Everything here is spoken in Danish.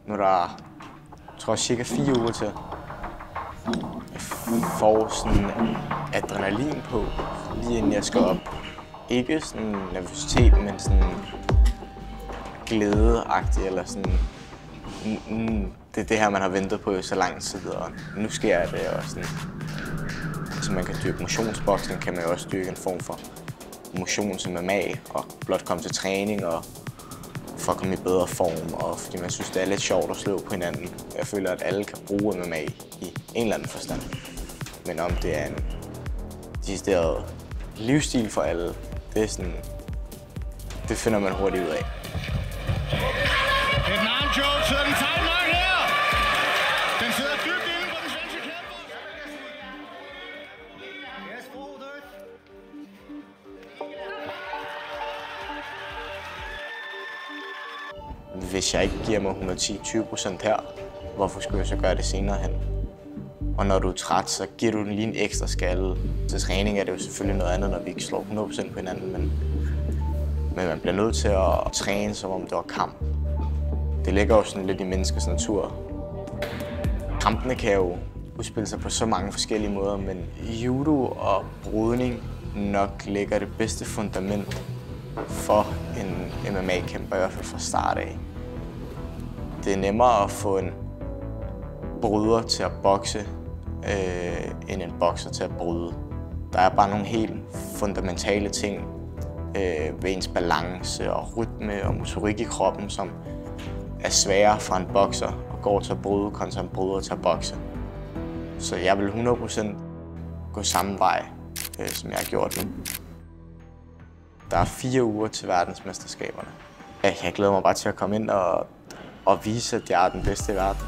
Nu er der, tror jeg, cirka 4 uger til. Jeg får sådan adrenalin på, lige inden jeg skal op. Ikke sådan nervøsitet, men sådan glædeagtigt, eller sådan, det er det her, man har ventet på i så lang tid, og nu sker det, og sådan. Så man kan dyrke motionsboksning, kan man jo også dyrke en form for motion som MMA, og blot komme til træning, og for at komme i bedre form, og fordi man synes, det er lidt sjovt at slå på hinanden. Jeg føler, at alle kan bruge MMA i en eller anden forstand. Men om det er en decideret livsstil for alle, det er sådan, det finder man hurtigt ud af. Et armjoke sidder den fejl nok her. Den sidder dybt inde på den svenske kæmper. Yes, forward. Hvis jeg ikke giver mig 110-20% her, hvorfor skulle jeg så gøre det senere hen? Og når du er træt, så giver du den lige en ekstra skalle. Til træning er det jo selvfølgelig noget andet, når vi ikke slår 100% på hinanden, men man bliver nødt til at træne, som om det var kamp. Det ligger jo sådan lidt i menneskets natur. Kampene kan jo udspille sig på så mange forskellige måder, men judo og brydning nok lægger det bedste fundament for en MMA-kæmper, i hvert fald fra start af. Det er nemmere at få en bryder til at bokse, end en bokser til at bryde. Der er bare nogle helt fundamentale ting ved ens balance og rytme og motorik i kroppen, som er sværere for en bokser og går til at bryde, kontra en bryder til at bokse. Så jeg vil 100% gå samme vej, som jeg har gjort nu. Der er 4 uger til verdensmesterskaberne. Jeg glæder mig bare til at komme ind og vise, at jeg er den bedste i verden.